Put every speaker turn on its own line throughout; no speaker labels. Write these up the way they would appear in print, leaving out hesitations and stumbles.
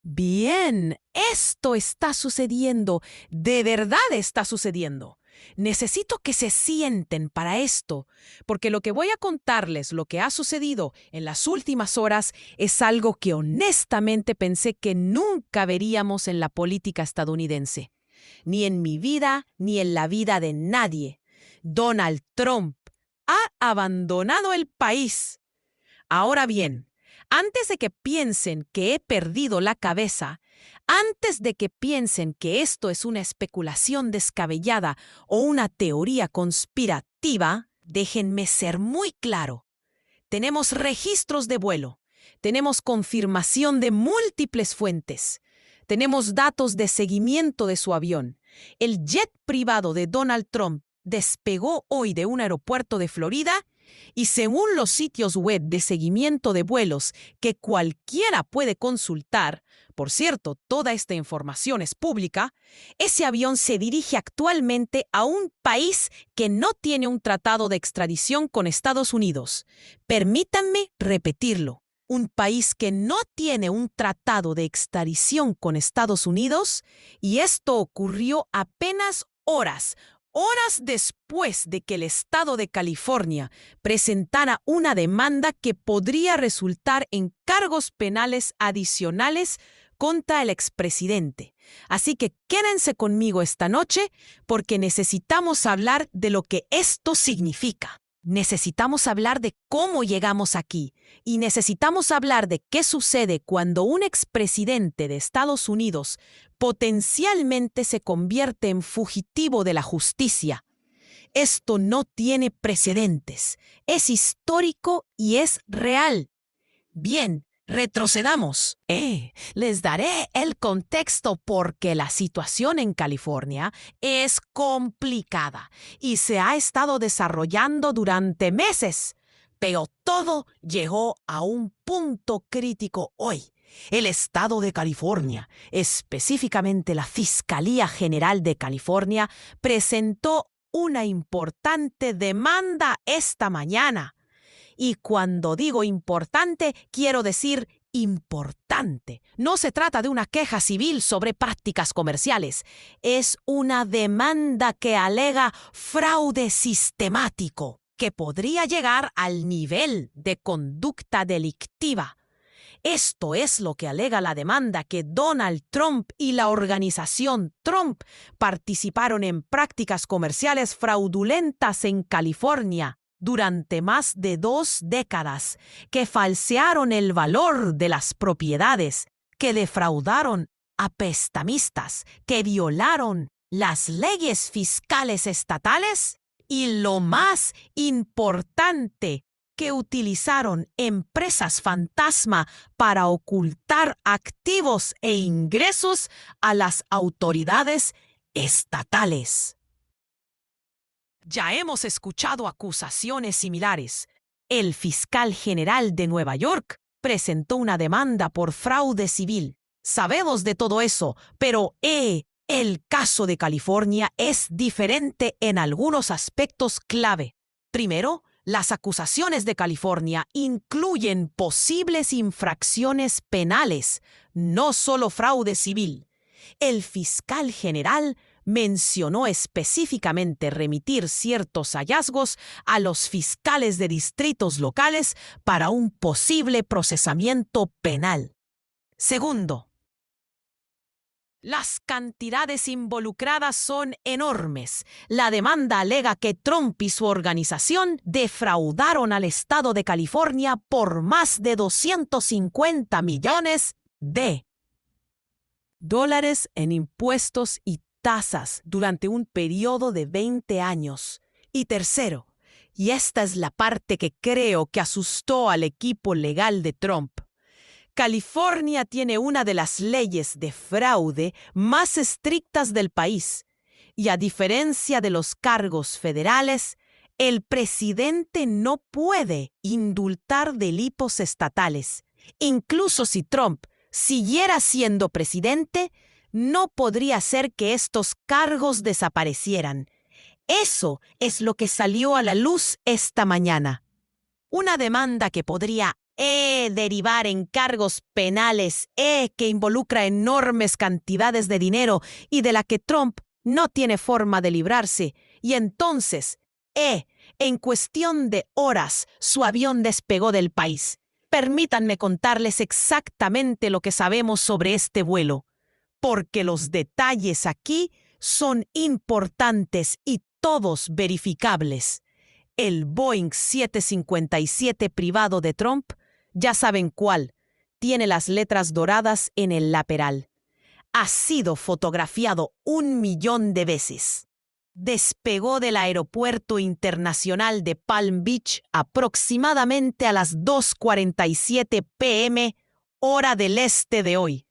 Bien, esto está sucediendo, de verdad está sucediendo. Necesito que se sienten para esto, porque lo que voy a contarles, lo que ha sucedido en las últimas horas, es algo que honestamente pensé que nunca veríamos en la política estadounidense. Ni en mi vida, ni en la vida de nadie. Donald Trump ha abandonado el país. Ahora bien, antes de que piensen que he perdido la cabeza, antes de que piensen que esto es una especulación descabellada o una teoría conspirativa, déjenme ser muy claro. Tenemos registros de vuelo, tenemos confirmación de múltiples fuentes, tenemos datos de seguimiento de su avión. El jet privado de Donald Trump despegó hoy de un aeropuerto de Florida y según los sitios web de seguimiento de vuelos que cualquiera puede consultar, por cierto, toda esta información es pública, ese avión se dirige actualmente a un país que no tiene un tratado de extradición con Estados Unidos. Permítanme repetirlo. Un país que no tiene un tratado de extradición con Estados Unidos, y esto ocurrió apenas horas después de que el estado de California presentara una demanda que podría resultar en cargos penales adicionales contra el expresidente. Así que quédense conmigo esta noche porque necesitamos hablar de lo que esto significa. Necesitamos hablar de cómo llegamos aquí y necesitamos hablar de qué sucede cuando un expresidente de Estados Unidos potencialmente se convierte en fugitivo de la justicia. Esto no tiene precedentes, es histórico y es real. Bien, retrocedamos. Les daré el contexto porque la situación en California es complicada y se ha estado desarrollando durante meses, pero todo llegó a un punto crítico hoy. El estado de California, específicamente la Fiscalía General de California, presentó una importante demanda esta mañana. Y cuando digo importante, quiero decir importante. No se trata de una queja civil sobre prácticas comerciales. Es una demanda que alega fraude sistemático, que podría llegar al nivel de conducta delictiva. Esto es lo que alega la demanda que Donald Trump y la organización Trump participaron en prácticas comerciales fraudulentas en California durante más de 2 décadas, que falsearon el valor de las propiedades, que defraudaron a prestamistas, que violaron las leyes fiscales estatales y, lo más importante, que utilizaron empresas fantasma para ocultar activos e ingresos a las autoridades estatales. Ya hemos escuchado acusaciones similares. El fiscal general de Nueva York presentó una demanda por fraude civil. Sabemos de todo eso, pero el caso de California es diferente en algunos aspectos clave. Primero, las acusaciones de California incluyen posibles infracciones penales, no solo fraude civil. El fiscal general mencionó específicamente remitir ciertos hallazgos a los fiscales de distritos locales para un posible procesamiento penal. Segundo, las cantidades involucradas son enormes. La demanda alega que Trump y su organización defraudaron al estado de California por más de 250 millones de dólares en impuestos y tasas durante un periodo de 20 años. Y tercero, y esta es la parte que creo que asustó al equipo legal de Trump, California tiene una de las leyes de fraude más estrictas del país, y a diferencia de los cargos federales, el presidente no puede indultar delitos estatales. Incluso si Trump siguiera siendo presidente, no podría hacer que estos cargos desaparecieran. Eso es lo que salió a la luz esta mañana. Una demanda que podría Derivar en cargos penales, que involucra enormes cantidades de dinero y de la que Trump no tiene forma de librarse. Y entonces, en cuestión de horas, su avión despegó del país. Permítanme contarles exactamente lo que sabemos sobre este vuelo, porque los detalles aquí son importantes y todos verificables. El Boeing 757 privado de Trump, ya saben cuál, tiene las letras doradas en el lateral. Ha sido fotografiado 1.000.000 de veces. Despegó del Aeropuerto Internacional de Palm Beach aproximadamente a las 2:47 p.m., hora del este de hoy.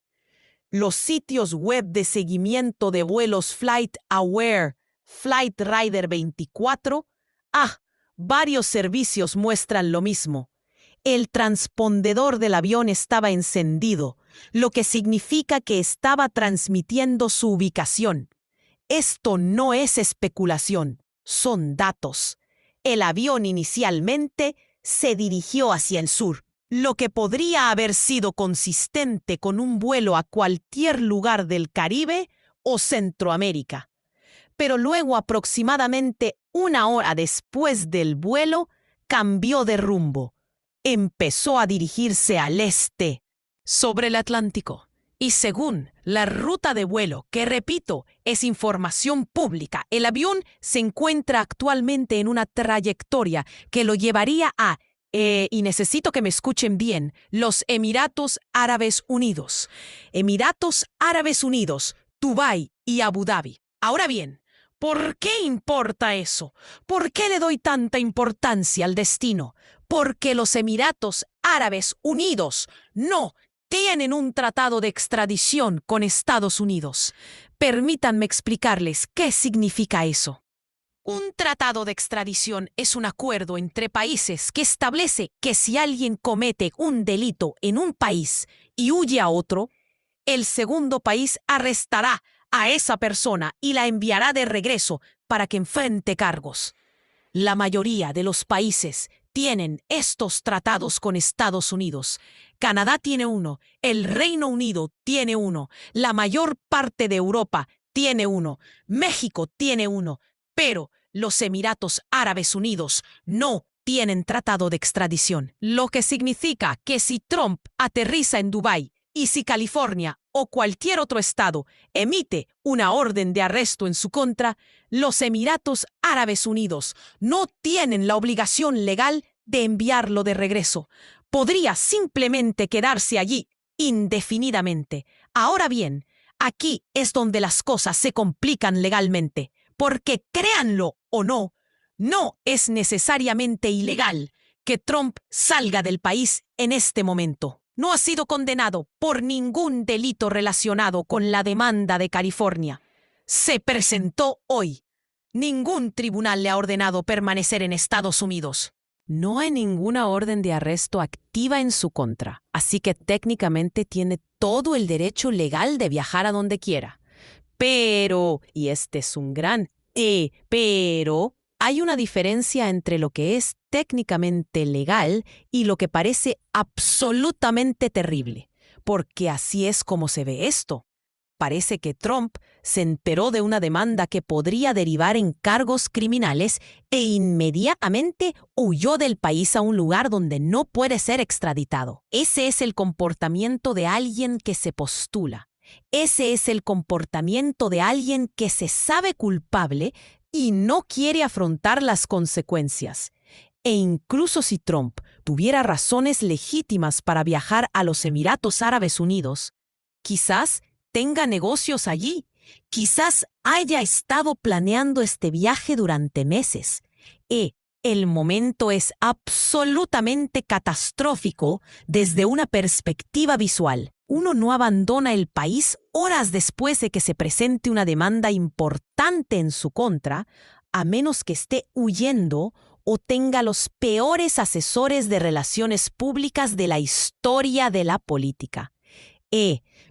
Los sitios web de seguimiento de vuelos FlightAware, FlightRider 24, varios servicios muestran lo mismo. El transpondedor del avión estaba encendido, lo que significa que estaba transmitiendo su ubicación. Esto no es especulación, son datos. El avión inicialmente se dirigió hacia el sur, lo que podría haber sido consistente con un vuelo a cualquier lugar del Caribe o Centroamérica. Pero luego, aproximadamente 1 hora después del vuelo, cambió de rumbo. Empezó a dirigirse al este, sobre el Atlántico. Y según la ruta de vuelo, que repito, es información pública, el avión se encuentra actualmente en una trayectoria que lo llevaría a, y necesito que me escuchen bien, los Emiratos Árabes Unidos. Emiratos Árabes Unidos, Dubái y Abu Dhabi. Ahora bien, ¿por qué importa eso? ¿Por qué le doy tanta importancia al destino? Porque los Emiratos Árabes Unidos no tienen un tratado de extradición con Estados Unidos. Permítanme explicarles qué significa eso. Un tratado de extradición es un acuerdo entre países que establece que si alguien comete un delito en un país y huye a otro, el segundo país arrestará a esa persona y la enviará de regreso para que enfrente cargos. La mayoría de los países tienen estos tratados con Estados Unidos. Canadá tiene uno, el Reino Unido tiene uno, la mayor parte de Europa tiene uno, México tiene uno, pero los Emiratos Árabes Unidos no tienen tratado de extradición. Lo que significa que si Trump aterriza en Dubái y si California o cualquier otro estado emite una orden de arresto en su contra, los Emiratos Árabes Unidos no tienen la obligación legal de enviarlo de regreso. Podría simplemente quedarse allí indefinidamente. Ahora bien, aquí es donde las cosas se complican legalmente, porque créanlo o no, no es necesariamente ilegal que Trump salga del país en este momento. No ha sido condenado por ningún delito relacionado con la demanda de California. Se presentó hoy. Ningún tribunal le ha ordenado permanecer en Estados Unidos. No hay ninguna orden de arresto activa en su contra, así que técnicamente tiene todo el derecho legal de viajar a donde quiera. Pero, y este es un gran pero, hay una diferencia entre lo que es técnicamente legal y lo que parece absolutamente terrible, porque así es como se ve esto. Parece que Trump se enteró de una demanda que podría derivar en cargos criminales e inmediatamente huyó del país a un lugar donde no puede ser extraditado. Ese es el comportamiento de alguien que se postula. Ese es el comportamiento de alguien que se sabe culpable y no quiere afrontar las consecuencias. E incluso si Trump tuviera razones legítimas para viajar a los Emiratos Árabes Unidos, quizás tenga negocios allí, quizás haya estado planeando este viaje durante meses. El momento es absolutamente catastrófico desde una perspectiva visual. Uno no abandona el país horas después de que se presente una demanda importante en su contra, a menos que esté huyendo o tenga los peores asesores de relaciones públicas de la historia de la política.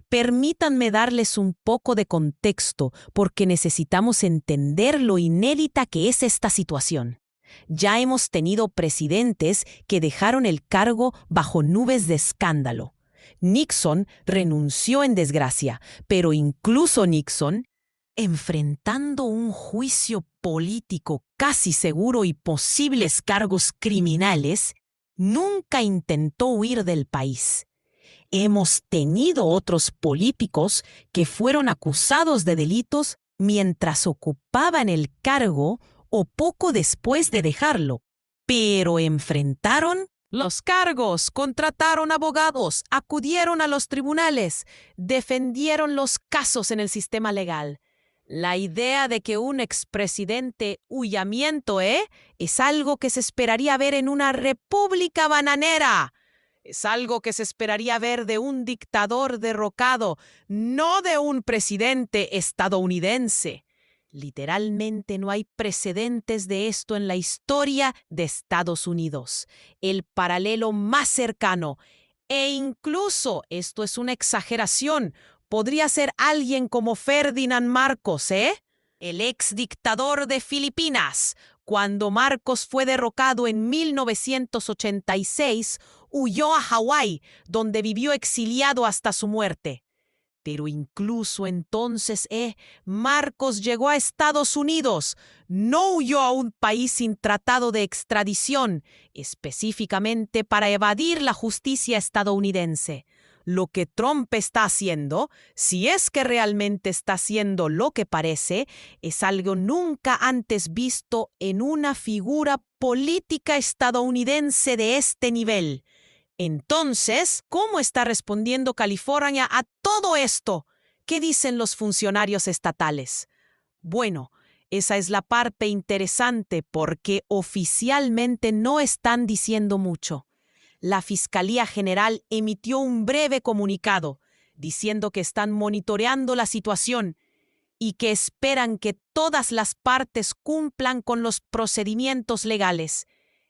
Permítanme darles un poco de contexto porque necesitamos entender lo inédita que es esta situación. Ya hemos tenido presidentes que dejaron el cargo bajo nubes de escándalo. Nixon renunció en desgracia, pero incluso Nixon, enfrentando un juicio político casi seguro y posibles cargos criminales, nunca intentó huir del país. Hemos tenido otros políticos que fueron acusados de delitos mientras ocupaban el cargo o poco después de dejarlo, pero enfrentaron los cargos, contrataron abogados, acudieron a los tribunales, defendieron los casos en el sistema legal. La idea de que un expresidente huyamiento, es algo que se esperaría ver en una república bananera. Es algo que se esperaría ver de un dictador derrocado, no de un presidente estadounidense. Literalmente no hay precedentes de esto en la historia de Estados Unidos. El paralelo más cercano, e incluso, esto es una exageración, podría ser alguien como Ferdinand Marcos, el ex dictador de Filipinas. Cuando Marcos fue derrocado en 1986, huyó a Hawái, donde vivió exiliado hasta su muerte. Pero incluso entonces, Marcos llegó a Estados Unidos. No huyó a un país sin tratado de extradición, específicamente para evadir la justicia estadounidense. Lo que Trump está haciendo, si es que realmente está haciendo lo que parece, es algo nunca antes visto en una figura política estadounidense de este nivel. Entonces, ¿cómo está respondiendo California a todo esto? ¿Qué dicen los funcionarios estatales? Bueno, esa es la parte interesante porque oficialmente no están diciendo mucho. La Fiscalía General emitió un breve comunicado diciendo que están monitoreando la situación y que esperan que todas las partes cumplan con los procedimientos legales.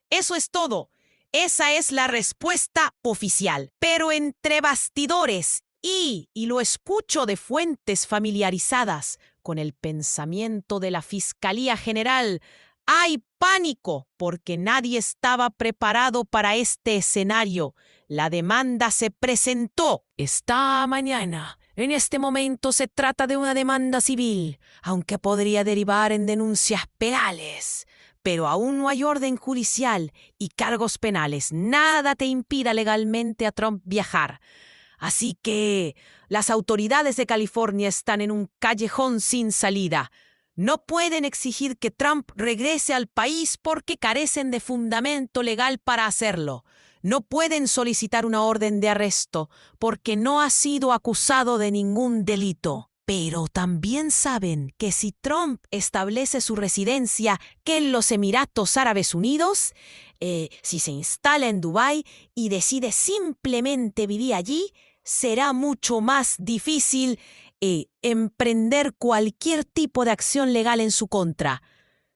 Eso es todo. Esa es la respuesta oficial. Pero entre bastidores, y lo escucho de fuentes familiarizadas con el pensamiento de la Fiscalía General, hay pánico porque nadie estaba preparado para este escenario. La demanda se presentó esta mañana. En este momento se trata de una demanda civil, aunque podría derivar en denuncias penales. Pero aún no hay orden judicial y cargos penales. Nada te impida legalmente a Trump viajar. Así que las autoridades de California están en un callejón sin salida. No pueden exigir que Trump regrese al país porque carecen de fundamento legal para hacerlo. No pueden solicitar una orden de arresto porque no ha sido acusado de ningún delito. Pero también saben que si Trump establece su residencia en los Emiratos Árabes Unidos, si se instala en Dubái y decide simplemente vivir allí, será mucho más difícil emprender cualquier tipo de acción legal en su contra.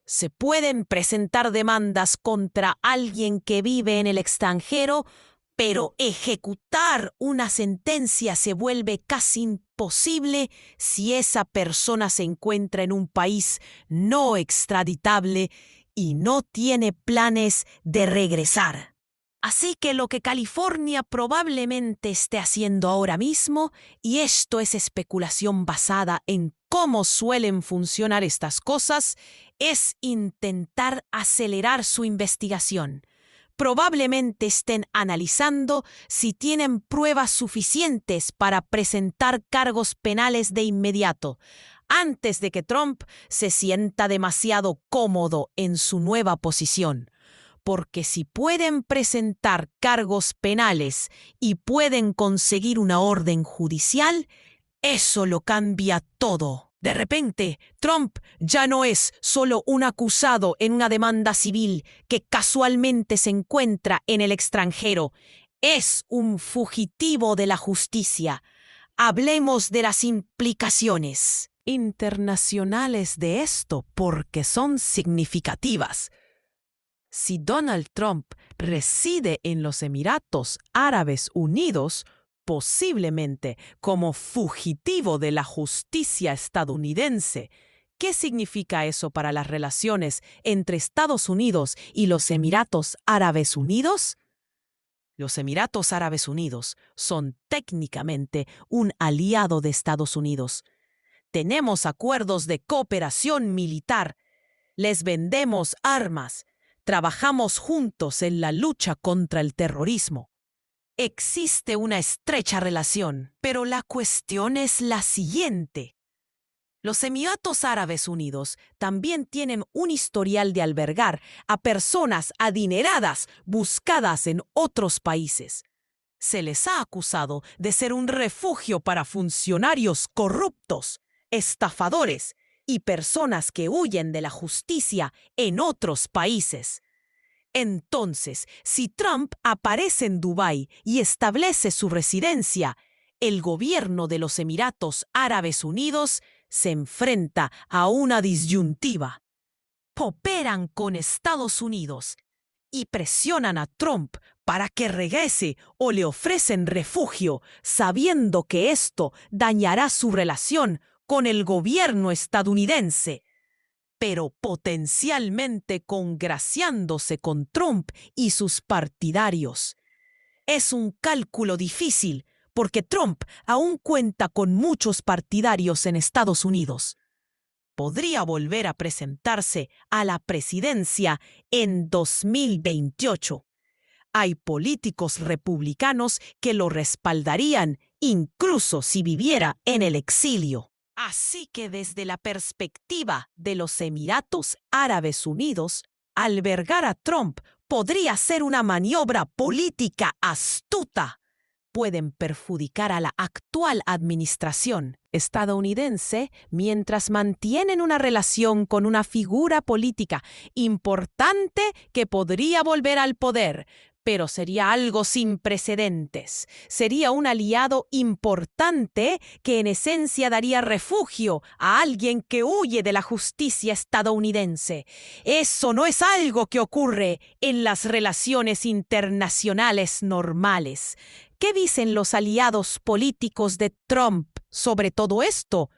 Se pueden presentar demandas contra alguien que vive en el extranjero, pero ejecutar una sentencia se vuelve casi imposible si esa persona se encuentra en un país no extraditable y no tiene planes de regresar. Así que lo que California probablemente esté haciendo ahora mismo, y esto es especulación basada en cómo suelen funcionar estas cosas, es intentar acelerar su investigación. Probablemente estén analizando si tienen pruebas suficientes para presentar cargos penales de inmediato, antes de que Trump se sienta demasiado cómodo en su nueva posición. Porque si pueden presentar cargos penales y pueden conseguir una orden judicial, eso lo cambia todo. De repente, Trump ya no es solo un acusado en una demanda civil que casualmente se encuentra en el extranjero. Es un fugitivo de la justicia. Hablemos de las implicaciones internacionales de esto porque son significativas. Si Donald Trump reside en los Emiratos Árabes Unidos, posiblemente como fugitivo de la justicia estadounidense, ¿Qué significa eso para las relaciones entre Estados Unidos y los Emiratos Árabes Unidos? Los Emiratos Árabes Unidos son técnicamente un aliado de Estados Unidos. Tenemos acuerdos de cooperación militar. Les vendemos armas. Trabajamos juntos en la lucha contra el terrorismo. Existe una estrecha relación, pero la cuestión es la siguiente. Los Emiratos Árabes Unidos también tienen un historial de albergar a personas adineradas buscadas en otros países. Se les ha acusado de ser un refugio para funcionarios corruptos, estafadores y personas que huyen de la justicia en otros países. Entonces, si Trump aparece en Dubái y establece su residencia, el gobierno de los Emiratos Árabes Unidos se enfrenta a una disyuntiva. Cooperan con Estados Unidos y presionan a Trump para que regrese o le ofrecen refugio, sabiendo que esto dañará su relación con el gobierno estadounidense, pero potencialmente congraciándose con Trump y sus partidarios. Es un cálculo difícil, porque Trump aún cuenta con muchos partidarios en Estados Unidos. Podría volver a presentarse a la presidencia en 2028. Hay políticos republicanos que lo respaldarían, incluso si viviera en el exilio. Así que desde la perspectiva de los Emiratos Árabes Unidos, albergar a Trump podría ser una maniobra política astuta. Pueden perjudicar a la actual administración estadounidense mientras mantienen una relación con una figura política importante que podría volver al poder, pero sería algo sin precedentes. Sería un aliado importante que en esencia daría refugio a alguien que huye de la justicia estadounidense. Eso no es algo que ocurre en las relaciones internacionales normales. ¿Qué dicen los aliados políticos de Trump sobre todo esto?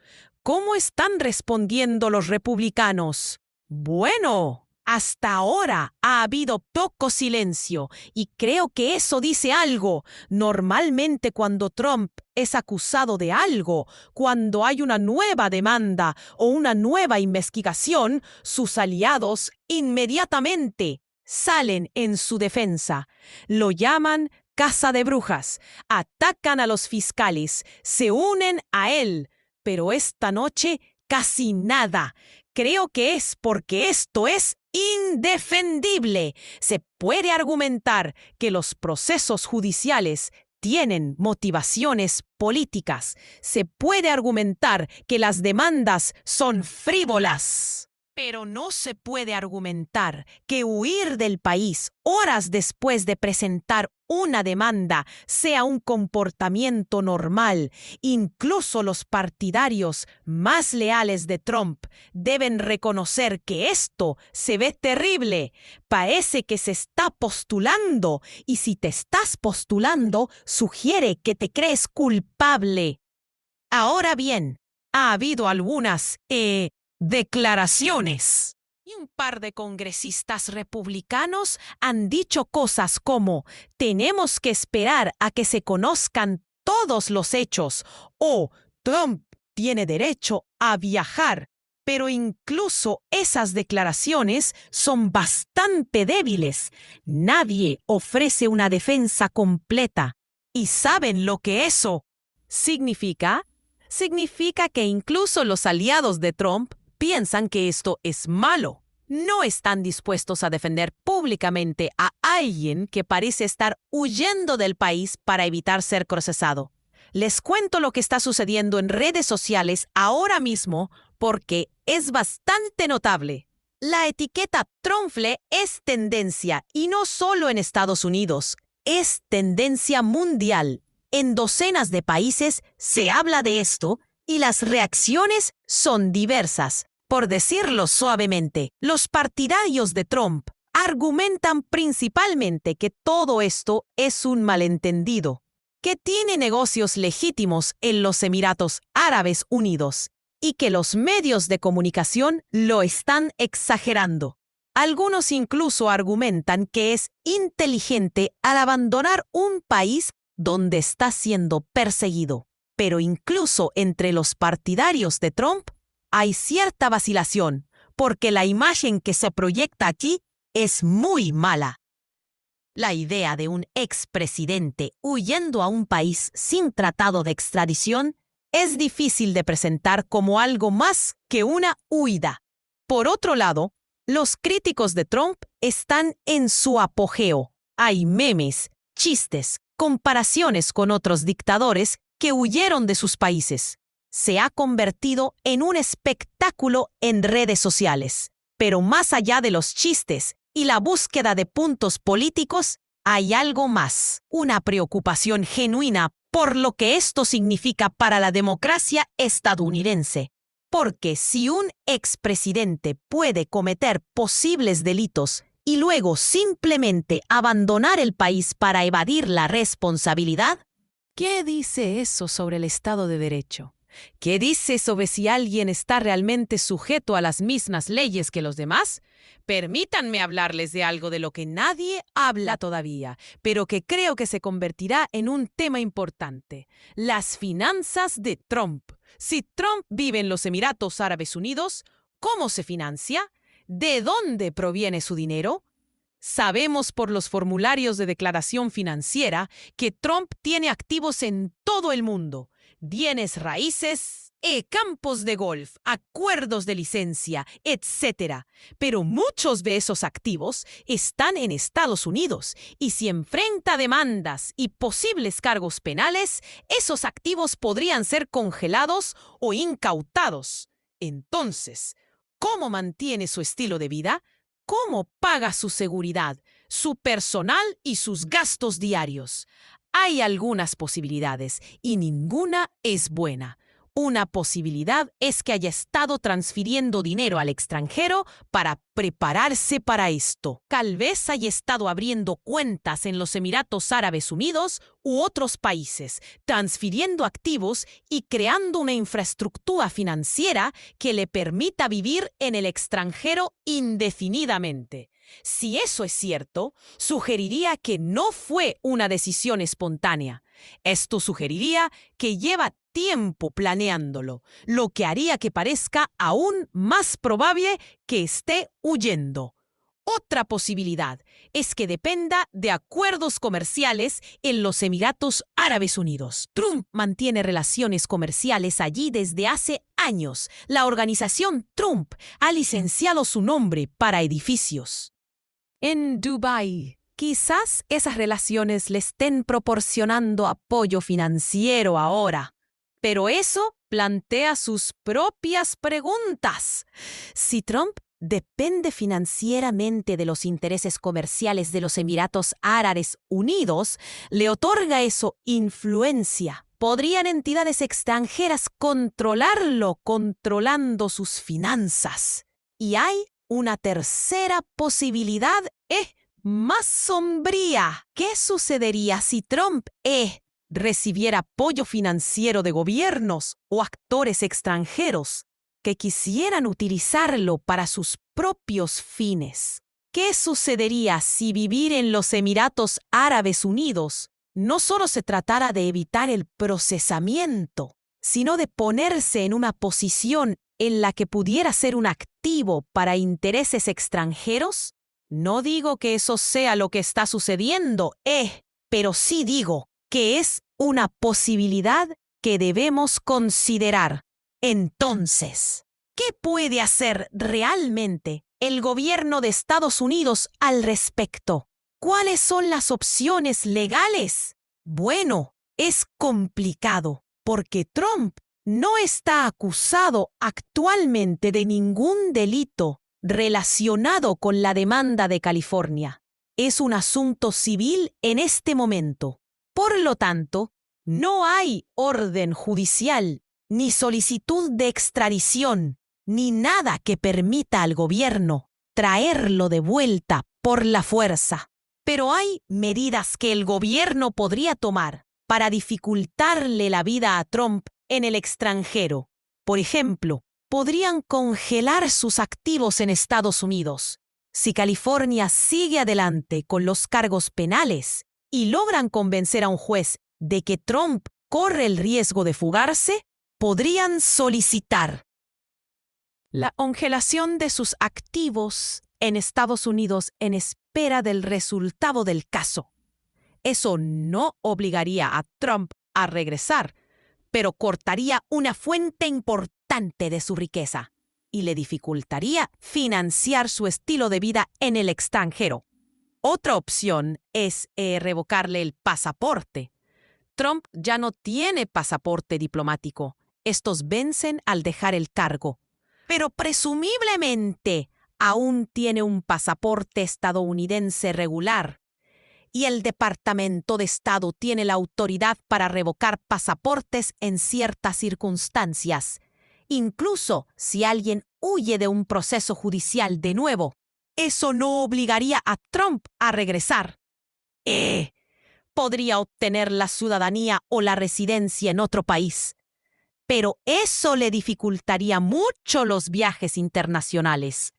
¿Cómo están respondiendo los republicanos? Bueno, hasta ahora ha habido poco silencio y creo que eso dice algo. Normalmente cuando Trump es acusado de algo, cuando hay una nueva demanda o una nueva investigación, sus aliados inmediatamente salen en su defensa. Lo llaman caza de brujas, atacan a los fiscales, se unen a él, pero esta noche casi nada. Creo que es porque esto es indefendible. Se puede argumentar que los procesos judiciales tienen motivaciones políticas. Se puede argumentar que las demandas son frívolas. Pero no se puede argumentar que huir del país horas después de presentar una demanda sea un comportamiento normal. Incluso los partidarios más leales de Trump deben reconocer que esto se ve terrible. Parece que se está postulando, y si te estás postulando, sugiere que te crees culpable. Ahora bien, ha habido algunas declaraciones. Y un par de congresistas republicanos han dicho cosas como: tenemos que esperar a que se conozcan todos los hechos, o Trump tiene derecho a viajar. Pero incluso esas declaraciones son bastante débiles. Nadie ofrece una defensa completa. ¿Y saben lo que eso significa? Significa que incluso los aliados de Trump piensan que esto es malo. No están dispuestos a defender públicamente a alguien que parece estar huyendo del país para evitar ser procesado. Les cuento lo que está sucediendo en redes sociales ahora mismo porque es bastante notable. La etiqueta Trumpfle es tendencia, y no solo en Estados Unidos, es tendencia mundial. En docenas de países se habla de esto y las reacciones son diversas. Por decirlo suavemente, los partidarios de Trump argumentan principalmente que todo esto es un malentendido, que tiene negocios legítimos en los Emiratos Árabes Unidos y que los medios de comunicación lo están exagerando. Algunos incluso argumentan que es inteligente al abandonar un país donde está siendo perseguido. Pero incluso entre los partidarios de Trump hay cierta vacilación, porque la imagen que se proyecta aquí es muy mala. La idea de un expresidente huyendo a un país sin tratado de extradición es difícil de presentar como algo más que una huida. Por otro lado, los críticos de Trump están en su apogeo. Hay memes, chistes, comparaciones con otros dictadores que huyeron de sus países. Se ha convertido en un espectáculo en redes sociales. Pero más allá de los chistes y la búsqueda de puntos políticos, hay algo más, una preocupación genuina por lo que esto significa para la democracia estadounidense. Porque si un expresidente puede cometer posibles delitos y luego simplemente abandonar el país para evadir la responsabilidad, ¿qué dice eso sobre el Estado de Derecho? ¿Qué dice sobre si alguien está realmente sujeto a las mismas leyes que los demás? Permítanme hablarles de algo de lo que nadie habla todavía, pero que creo que se convertirá en un tema importante: las finanzas de Trump. Si Trump vive en los Emiratos Árabes Unidos, ¿cómo se financia? ¿De dónde proviene su dinero? Sabemos por los formularios de declaración financiera que Trump tiene activos en todo el mundo: bienes raíces, campos de golf, acuerdos de licencia, etc. Pero muchos de esos activos están en Estados Unidos, y si enfrenta demandas y posibles cargos penales, esos activos podrían ser congelados o incautados. Entonces, ¿cómo mantiene su estilo de vida? ¿Cómo paga su seguridad, su personal y sus gastos diarios? Hay algunas posibilidades y ninguna es buena. Una posibilidad es que haya estado transfiriendo dinero al extranjero para prepararse para esto. Tal vez haya estado abriendo cuentas en los Emiratos Árabes Unidos u otros países, transfiriendo activos y creando una infraestructura financiera que le permita vivir en el extranjero indefinidamente. Si eso es cierto, sugeriría que no fue una decisión espontánea. Esto sugeriría que lleva tiempo planeándolo, lo que haría que parezca aún más probable que esté huyendo. Otra posibilidad es que dependa de acuerdos comerciales en los Emiratos Árabes Unidos. Trump mantiene relaciones comerciales allí desde hace años. La organización Trump ha licenciado su nombre para edificios en Dubái. Quizás esas relaciones le estén proporcionando apoyo financiero ahora. Pero eso plantea sus propias preguntas. Si Trump depende financieramente de los intereses comerciales de los Emiratos Árabes Unidos, ¿le otorga eso influencia? ¿Podrían entidades extranjeras controlarlo controlando sus finanzas? Y hay una tercera posibilidad, más sombría. ¿Qué sucedería si Trump recibiera apoyo financiero de gobiernos o actores extranjeros que quisieran utilizarlo para sus propios fines? ¿Qué sucedería si vivir en los Emiratos Árabes Unidos no solo se tratara de evitar el procesamiento, sino de ponerse en una posición en la que pudiera ser un activo para intereses extranjeros? No digo que eso sea lo que está sucediendo, pero sí digo que es una posibilidad que debemos considerar. Entonces, ¿qué puede hacer realmente el gobierno de Estados Unidos al respecto? ¿Cuáles son las opciones legales? Bueno, es complicado, porque Trump no está acusado actualmente de ningún delito relacionado con la demanda de California. Es un asunto civil en este momento. Por lo tanto, no hay orden judicial, ni solicitud de extradición, ni nada que permita al gobierno traerlo de vuelta por la fuerza. Pero hay medidas que el gobierno podría tomar para dificultarle la vida a Trump en el extranjero. Por ejemplo, podrían congelar sus activos en Estados Unidos. Si California sigue adelante con los cargos penales y logran convencer a un juez de que Trump corre el riesgo de fugarse, podrían solicitar la congelación de sus activos en Estados Unidos en espera del resultado del caso. Eso no obligaría a Trump a regresar, pero cortaría una fuente importante de su riqueza y le dificultaría financiar su estilo de vida en el extranjero. Otra opción es revocarle el pasaporte. Trump ya no tiene pasaporte diplomático. Estos vencen al dejar el cargo. Pero presumiblemente aún tiene un pasaporte estadounidense regular. Y el Departamento de Estado tiene la autoridad para revocar pasaportes en ciertas circunstancias, incluso si alguien huye de un proceso judicial de nuevo. Eso no obligaría a Trump a regresar. Podría obtener la ciudadanía o la residencia en otro país, pero eso le dificultaría mucho los viajes internacionales.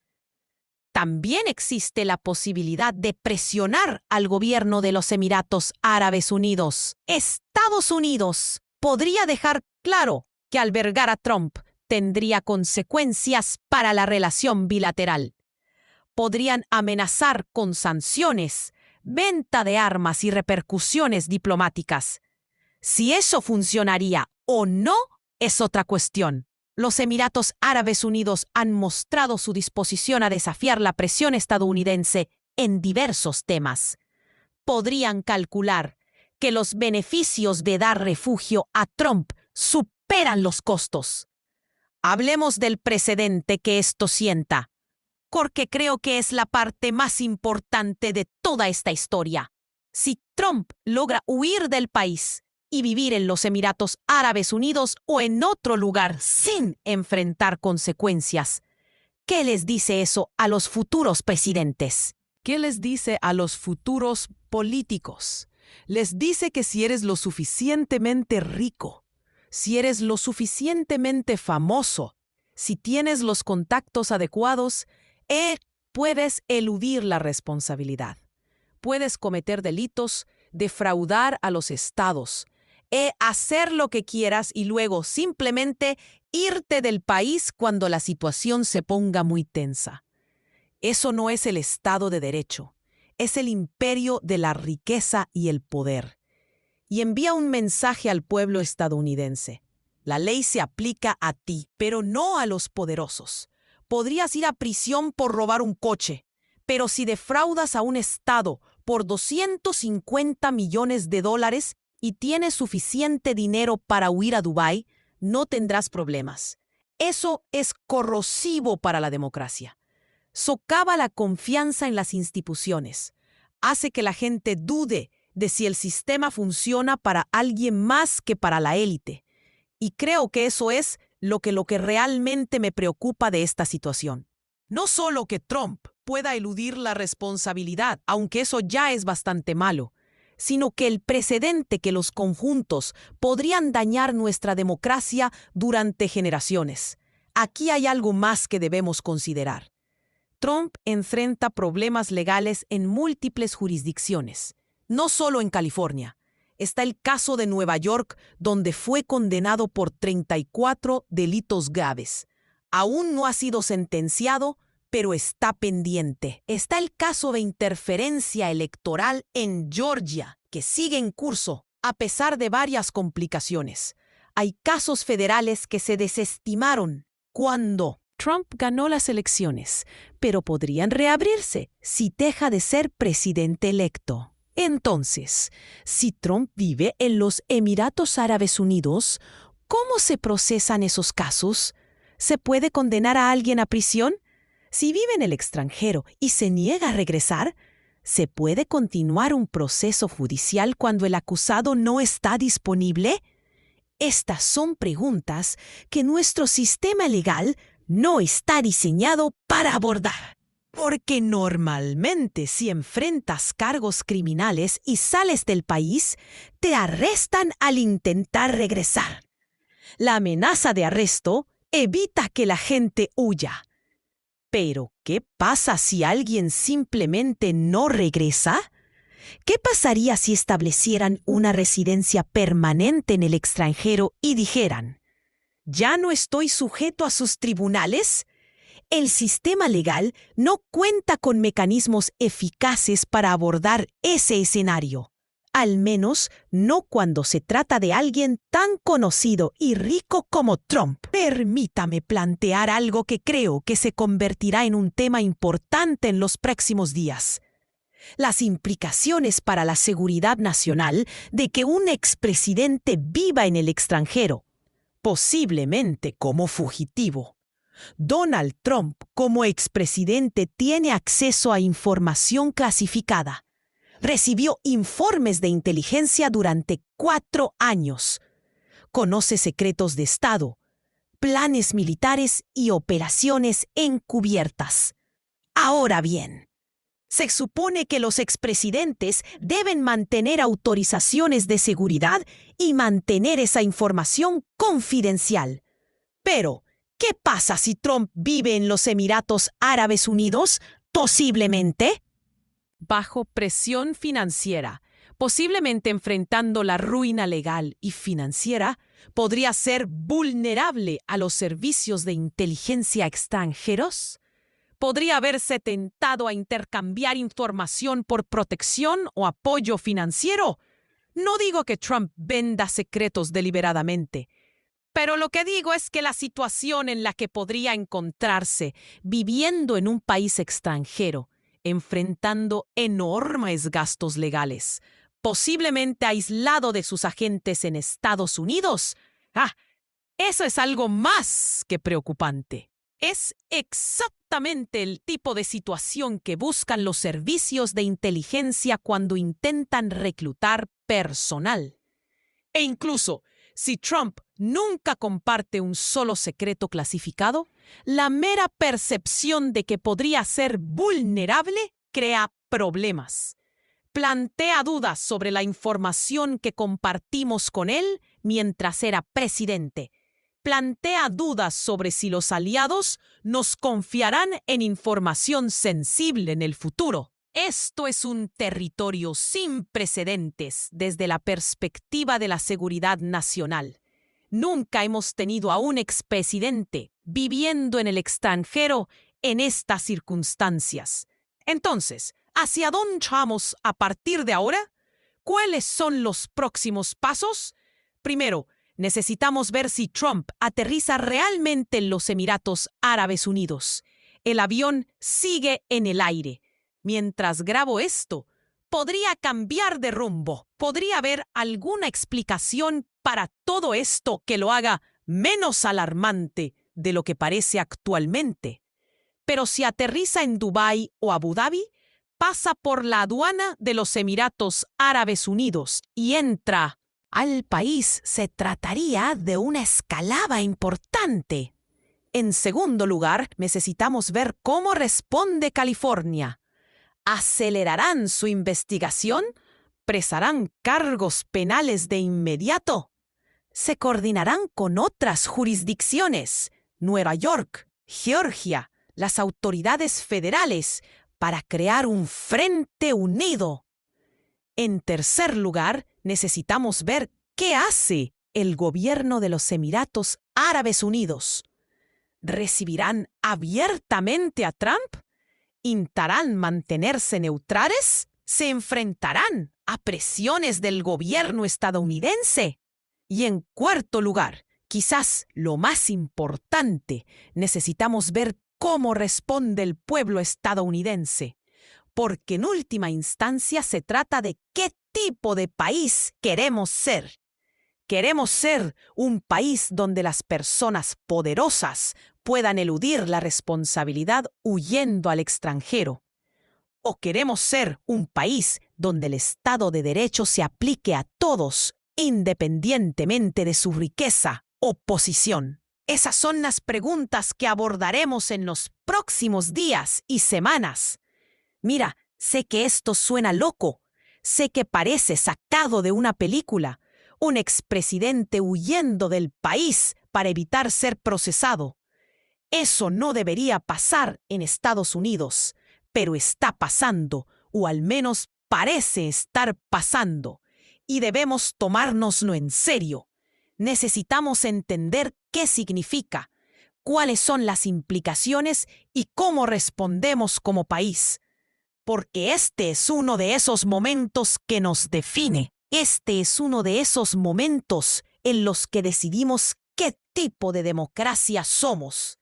También existe la posibilidad de presionar al gobierno de los Emiratos Árabes Unidos. Estados Unidos podría dejar claro que albergar a Trump tendría consecuencias para la relación bilateral. Podrían amenazar con sanciones, venta de armas y repercusiones diplomáticas. Si eso funcionaría o no es otra cuestión. Los Emiratos Árabes Unidos han mostrado su disposición a desafiar la presión estadounidense en diversos temas. Podrían calcular que los beneficios de dar refugio a Trump superan los costos. Hablemos del precedente que esto sienta, porque creo que es la parte más importante de toda esta historia. Si Trump logra huir del país y vivir en los Emiratos Árabes Unidos o en otro lugar sin enfrentar consecuencias, ¿qué les dice eso a los futuros presidentes?
¿Qué les dice a los futuros políticos? Les dice que si eres lo suficientemente rico, si eres lo suficientemente famoso, si tienes los contactos adecuados, puedes eludir la responsabilidad. Puedes cometer delitos, defraudar a los estados, hacer lo que quieras y luego simplemente irte del país cuando la situación se ponga muy tensa. Eso no es el Estado de Derecho, es el imperio de la riqueza y el poder. Y envía un mensaje al pueblo estadounidense. La ley se aplica a ti, pero no a los poderosos. Podrías ir a prisión por robar un coche, pero si defraudas a un estado por $250 millones y tienes suficiente dinero para huir a Dubái, no tendrás problemas. Eso es corrosivo para la democracia. Socava la confianza en las instituciones. Hace que la gente dude de si el sistema funciona para alguien más que para la élite. Y creo que eso es lo que realmente me preocupa de esta situación. No solo que Trump pueda eludir la responsabilidad, aunque eso ya es bastante malo, sino que el precedente que los conjuntos podrían dañar nuestra democracia durante generaciones. Aquí hay algo más que debemos considerar. Trump enfrenta problemas legales en múltiples jurisdicciones, no solo en California. Está el caso de Nueva York, donde fue condenado por 34 delitos graves. Aún no ha sido sentenciado, pero está pendiente. Está el caso de interferencia electoral en Georgia, que sigue en curso, a pesar de varias complicaciones. Hay casos federales que se desestimaron cuando Trump ganó las elecciones, pero podrían reabrirse si deja de ser presidente electo. Entonces, si Trump vive en los Emiratos Árabes Unidos, ¿cómo se procesan esos casos? ¿Se puede condenar a alguien a prisión? Si vive en el extranjero y se niega a regresar, ¿se puede continuar un proceso judicial cuando el acusado no está disponible? Estas son preguntas que nuestro sistema legal no está diseñado para abordar. Porque normalmente si enfrentas cargos criminales y sales del país, te arrestan al intentar regresar. La amenaza de arresto evita que la gente huya. Pero, ¿qué pasa si alguien simplemente no regresa? ¿Qué pasaría si establecieran una residencia permanente en el extranjero y dijeran, ¿ya no estoy sujeto a sus tribunales? El sistema legal no cuenta con mecanismos eficaces para abordar ese escenario. Al menos no cuando se trata de alguien tan conocido y rico como Trump. Permítame plantear algo que creo que se convertirá en un tema importante en los próximos días. Las implicaciones para la seguridad nacional de que un expresidente viva en el extranjero, posiblemente como fugitivo. Donald Trump, como expresidente, tiene acceso a información clasificada. Recibió informes de inteligencia durante 4 años. Conoce secretos de Estado, planes militares y operaciones encubiertas. Ahora bien, se supone que los expresidentes deben mantener autorizaciones de seguridad y mantener esa información confidencial. Pero, ¿qué pasa si Trump vive en los Emiratos Árabes Unidos? Posiblemente
bajo presión financiera, posiblemente enfrentando la ruina legal y financiera, podría ser vulnerable a los servicios de inteligencia extranjeros. Podría haberse tentado a intercambiar información por protección o apoyo financiero. No digo que Trump venda secretos deliberadamente, pero lo que digo es que la situación en la que podría encontrarse viviendo en un país extranjero, enfrentando enormes gastos legales, posiblemente aislado de sus agentes en Estados Unidos, eso es algo más que preocupante. Es exactamente el tipo de situación que buscan los servicios de inteligencia cuando intentan reclutar personal. E incluso, si Trump nunca comparte un solo secreto clasificado, la mera percepción de que podría ser vulnerable crea problemas. Plantea dudas sobre la información que compartimos con él mientras era presidente. Plantea dudas sobre si los aliados nos confiarán en información sensible en el futuro. Esto es un territorio sin precedentes desde la perspectiva de la seguridad nacional. Nunca hemos tenido a un expresidente viviendo en el extranjero en estas circunstancias. Entonces, ¿hacia dónde vamos a partir de ahora? ¿Cuáles son los próximos pasos? Primero, necesitamos ver si Trump aterriza realmente en los Emiratos Árabes Unidos. El avión sigue en el aire. Mientras grabo esto, podría cambiar de rumbo. Podría haber alguna explicación para todo esto que lo haga menos alarmante de lo que parece actualmente. Pero si aterriza en Dubái o Abu Dhabi, pasa por la aduana de los Emiratos Árabes Unidos y entra al país, se trataría de una escalada importante. En segundo lugar, necesitamos ver cómo responde California. ¿Acelerarán su investigación? ¿Presarán cargos penales de inmediato? ¿Se coordinarán con otras jurisdicciones, Nueva York, Georgia, las autoridades federales, para crear un frente unido? En tercer lugar, necesitamos ver qué hace el gobierno de los Emiratos Árabes Unidos. ¿Recibirán abiertamente a Trump? ¿Intentarán mantenerse neutrales? ¿Se enfrentarán a presiones del gobierno estadounidense? Y en cuarto lugar, quizás lo más importante, necesitamos ver cómo responde el pueblo estadounidense. Porque en última instancia se trata de qué tipo de país queremos ser. ¿Queremos ser un país donde las personas poderosas puedan eludir la responsabilidad huyendo al extranjero? ¿O queremos ser un país donde el Estado de Derecho se aplique a todos, independientemente de su riqueza o posición? Esas son las preguntas que abordaremos en los próximos días y semanas. Mira, sé que esto suena loco, sé que parece sacado de una película, un expresidente huyendo del país para evitar ser procesado. Eso no debería pasar en Estados Unidos, pero está pasando, o al menos parece estar pasando, y debemos tomárnoslo en serio. Necesitamos entender qué significa, cuáles son las implicaciones y cómo respondemos como país. Porque este es uno de esos momentos que nos define. Este es uno de esos momentos en los que decidimos qué tipo de democracia somos.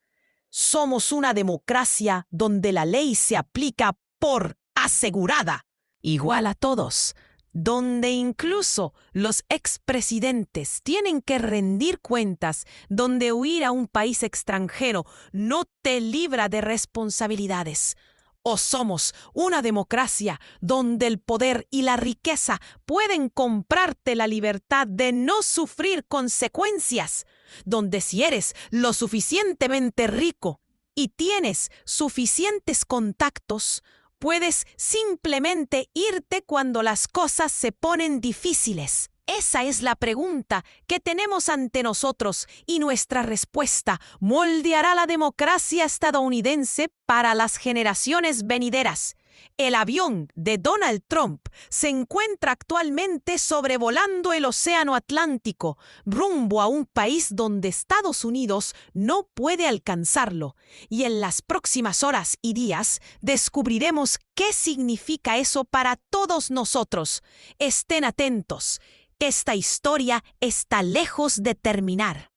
Somos una democracia donde la ley se aplica por asegurada, igual a todos, donde incluso los expresidentes tienen que rendir cuentas, donde huir a un país extranjero no te libra de responsabilidades. O somos una democracia donde el poder y la riqueza pueden comprarte la libertad de no sufrir consecuencias, donde si eres lo suficientemente rico y tienes suficientes contactos, puedes simplemente irte cuando las cosas se ponen difíciles. Esa es la pregunta que tenemos ante nosotros y nuestra respuesta moldeará la democracia estadounidense para las generaciones venideras. El avión de Donald Trump se encuentra actualmente sobrevolando el Océano Atlántico, rumbo a un país donde Estados Unidos no puede alcanzarlo. Y en las próximas horas y días descubriremos qué significa eso para todos nosotros. Estén atentos. Esta historia está lejos de terminar.